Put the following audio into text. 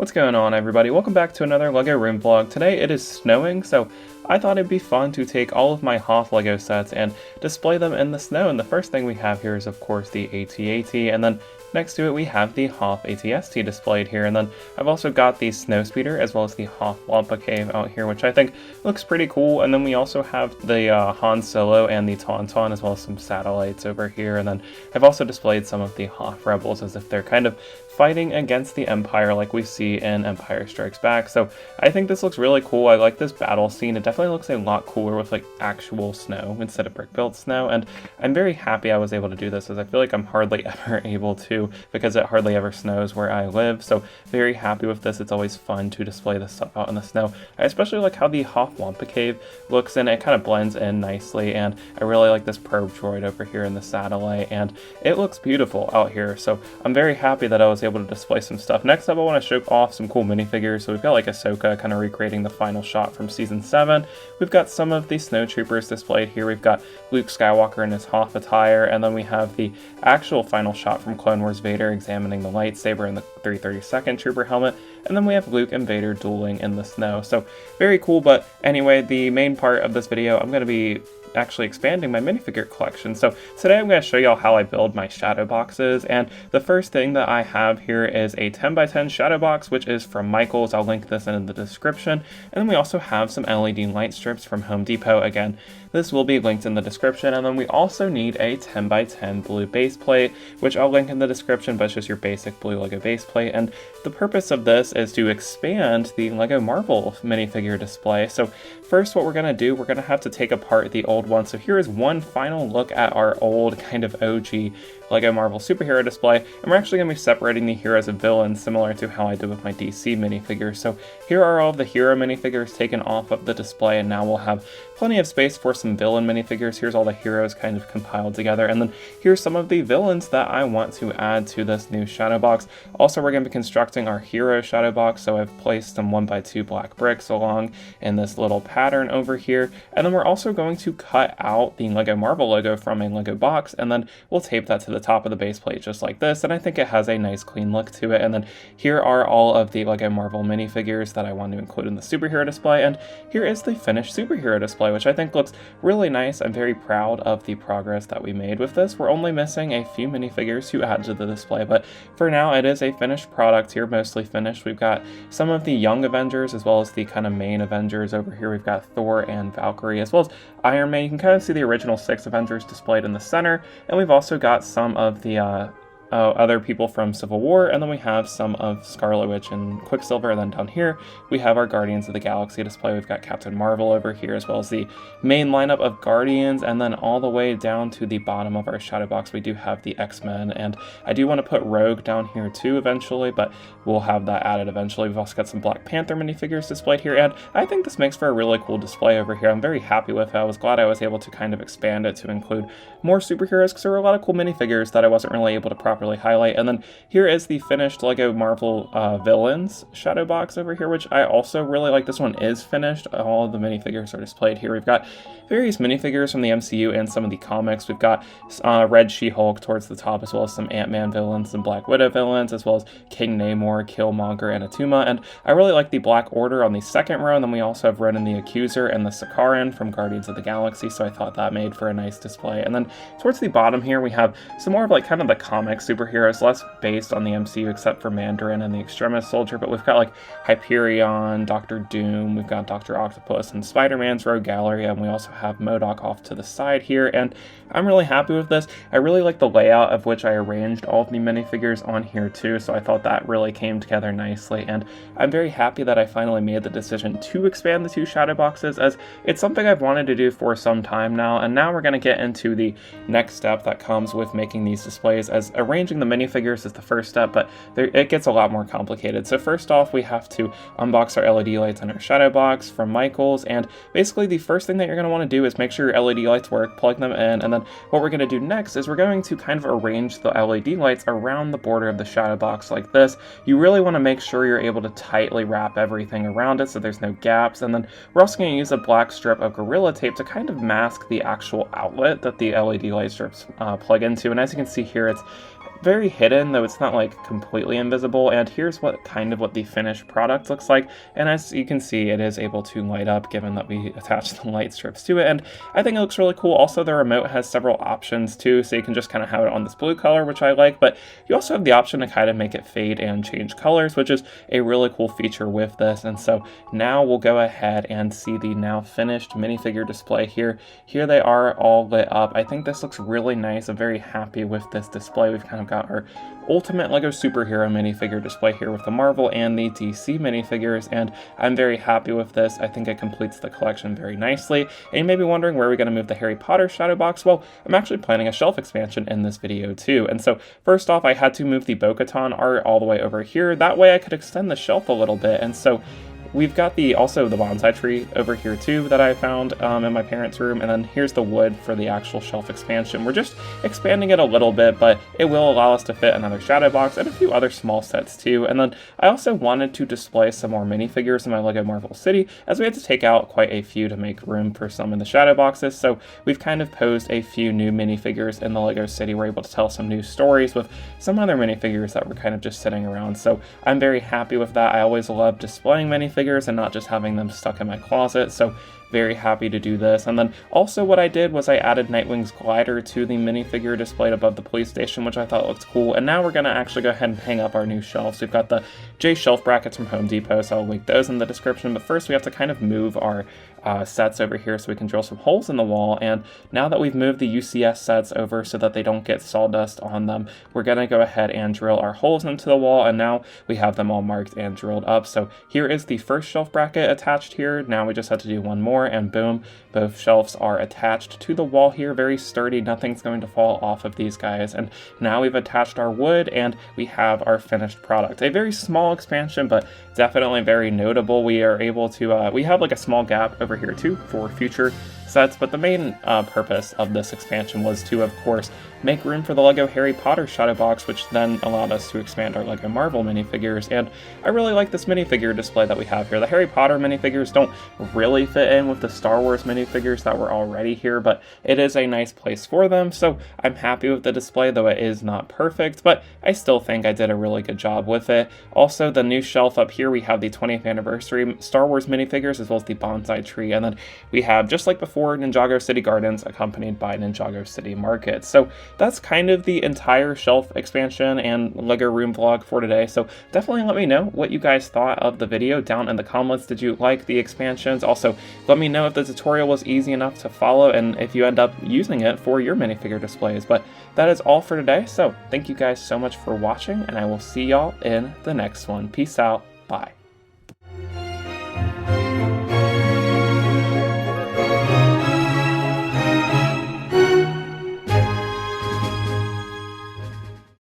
What's going on, everybody? Welcome back to another LEGO room vlog. Today it is snowing, so I thought it'd be fun to take all of my Hoth LEGO sets and display them in the snow. And the first thing we have here is, of course, the AT-AT, and then next to it we have the Hoth AT-ST displayed here. And then I've also got the Snowspeeder as well as the Hoth Wampa Cave out here, which I think looks pretty cool. And then we also have the Han Solo and the Tauntaun, as well as some satellites over here. And then I've also displayed some of the Hoth Rebels as if they're kind of fighting against the Empire like we see in Empire Strikes Back. So I think this looks really cool. I like this battle scene. It definitely looks a lot cooler with like actual snow instead of brick-built snow, and I'm very happy I was able to do this, as I feel like I'm hardly ever able to, because it hardly ever snows where I live. So very happy with this. It's always fun to display this stuff out in the snow. I especially like how the Hoth Wampa Cave looks, and it kind of blends in nicely, and I really like this probe droid over here in the satellite, and it looks beautiful out here. So I'm very happy that I was able to display some stuff. Next up, I want to show off some cool minifigures. So we've got like Ahsoka kind of recreating the final shot from season 7. We've got some of the snowtroopers displayed here. We've got Luke Skywalker in his Hoth attire, and then we have the actual final shot from Clone Wars Vader examining the lightsaber in the 332nd Trooper helmet, and then we have Luke and Vader dueling in the snow. So very cool. But anyway, the main part of this video, I'm going to be actually expanding my minifigure collection. So today I'm going to show y'all how I build my shadow boxes, and the first thing that I have here is a 10x10 shadow box, which is from Michaels. I'll link this in the description. And then we also have some LED light strips from Home Depot. Again, this will be linked in the description. And then we also need a 10x10 blue base plate, which I'll link in the description, but it's just your basic blue LEGO base plate. And the purpose of this is to expand the LEGO Marvel minifigure display. So first, what we're going to do, we're going to have to take apart the old one. So here is one final look at our old kind of OG LEGO Marvel superhero display, and we're actually going to be separating the heroes and villains similar to how I did with my DC minifigures. So here are all of the hero minifigures taken off of the display, and now we'll have plenty of space for some villain minifigures. Here's all the heroes kind of compiled together, and then here's some of the villains that I want to add to this new shadow box. Also, we're going to be constructing our hero shadow box, so I've placed some 1x2 black bricks along in this little pattern over here, and then we're also going to cut out the LEGO Marvel logo from a LEGO box, and then we'll tape that to the top of the base plate just like this, and I think it has a nice clean look to it. And then here are all of the LEGO Marvel minifigures that I want to include in the superhero display, and here is the finished superhero display, which I think looks really nice. I'm very proud of the progress that we made with this. We're only missing a few minifigures to add to the display, but for now it is a finished product here, mostly finished. We've got some of the young Avengers as well as the kind of main Avengers over here. We've got Thor and Valkyrie as well as Iron Man. You can kind of see the original 6 Avengers displayed in the center, and we've also got some of the other people from Civil War, and then we have some of Scarlet Witch and Quicksilver. And then down here we have our Guardians of the Galaxy display. We've got Captain Marvel over here, as well as the main lineup of Guardians, and then all the way down to the bottom of our shadow box we do have the X-Men, and I do want to put Rogue down here too eventually, but we'll have that added eventually. We've also got some Black Panther minifigures displayed here, and I think this makes for a really cool display over here. I'm very happy with it. I was glad I was able to kind of expand it to include more superheroes, because there were a lot of cool minifigures that I wasn't really able to properly highlight. And then here is the finished LEGO Marvel villains shadow box over here, which I also really like. This one is finished. All of the minifigures are displayed here. We've got various minifigures from the MCU and some of the comics. We've got Red She-Hulk towards the top, as well as some Ant-Man villains, some Black Widow villains, as well as King Namor, Killmonger, and Atuma. And I really like the Black Order on the second row, and then we also have Ronan the Accuser and the Sakaran from Guardians of the Galaxy, so I thought that made for a nice display. And then towards the bottom here we have some more of like kind of the comic superheroes, less based on the MCU except for Mandarin and the Extremis Soldier, but we've got like Hyperion, Doctor Doom, we've got Dr. Octopus and Spider-Man's Rogue Gallery, and we also have MODOK off to the side here, and I'm really happy with this. I really like the layout of which I arranged all of the minifigures on here too, so I thought that really came together nicely, and I'm very happy that I finally made the decision to expand the 2 shadow boxes, as it's something I've wanted to do for some time now. And now we're going to get into the next step that comes with making these displays, as arranging the minifigures is the first step, but it gets a lot more complicated. So first off, we have to unbox our LED lights in our shadow box from Michaels, and basically the first thing that you're going to want to do is make sure your LED lights work, plug them in, and then what we're going to do next is we're going to kind of arrange the LED lights around the border of the shadow box like this. You really want to make sure you're able to tightly wrap everything around it so there's no gaps, and then we're also going to use a black strip of Gorilla Tape to kind of mask the actual outlet that the LED light strips plug into. And as you can see here, it's very hidden, though it's not like completely invisible. And here's what the finished product looks like. And as you can see, it is able to light up given that we attached the light strips to it. And I think it looks really cool. Also, the remote has several options too, so you can just kind of have it on this blue color, which I like, but you also have the option to kind of make it fade and change colors, which is a really cool feature with this. And so now we'll go ahead and see the now finished minifigure display here. Here they are all lit up. I think this looks really nice. I'm very happy with this display. We've kind of got our ultimate LEGO superhero minifigure display here with the Marvel and the DC minifigures, and I'm very happy with this. I think it completes the collection very nicely. And you may be wondering where we're going to move the Harry Potter Shadowbox. Well, I'm actually planning a shelf expansion in this video too. And so first off, I had to move the Bo-Katan art all the way over here. That way I could extend the shelf a little bit. And so we've got also the bonsai tree over here too that I found in my parents' room, and then here's the wood for the actual shelf expansion. We're just expanding it a little bit, but it will allow us to fit another Shadowbox and a few other small sets too. And then I also wanted to display some more minifigures in my LEGO Marvel City, as we had to take out quite a few to make room for some in the Shadowboxes. So we've kind of posed a few new minifigures in the LEGO City. We're able to tell some new stories with some other minifigures that were kind of just sitting around. So I'm very happy with that. I always love displaying minifigures and not just having them stuck in my closet, so very happy to do this. And then also what I did was I added Nightwing's glider to the minifigure displayed above the police station, which I thought looked cool. And now we're going to actually go ahead and hang up our new shelves. We've got the J shelf brackets from Home Depot, so I'll link those in the description. But first we have to kind of move our sets over here so we can drill some holes in the wall. And now that we've moved the UCS sets over so that they don't get sawdust on them, we're going to go ahead and drill our holes into the wall, and now we have them all marked and drilled up. So here is the first shelf bracket attached here. Now we just have to do one more, and boom, both shelves are attached to the wall here. Very sturdy, nothing's going to fall off of these guys. And now we've attached our wood and we have our finished product. A very small expansion, but definitely very notable. We are able to, we have like a small gap over here too for future sets, but the main purpose of this expansion was to, of course, make room for the LEGO Harry Potter Shadowbox, which then allowed us to expand our LEGO Marvel minifigures. And I really like this minifigure display that we have here. The Harry Potter minifigures don't really fit in with the Star Wars minifigures that were already here, but it is a nice place for them, so I'm happy with the display, though it is not perfect, but I still think I did a really good job with it. Also, the new shelf up here, we have the 20th anniversary Star Wars minifigures, as well as the bonsai tree, and then we have, just like before, Ninjago City Gardens, accompanied by Ninjago City Market. So that's kind of the entire shelf expansion and LEGO room vlog for today. So definitely let me know what you guys thought of the video down in the comments. Did you like the expansions? Also, let me know if the tutorial was easy enough to follow and if you end up using it for your minifigure displays. But that is all for today. So thank you guys so much for watching, and I will see y'all in the next one. Peace out. Bye.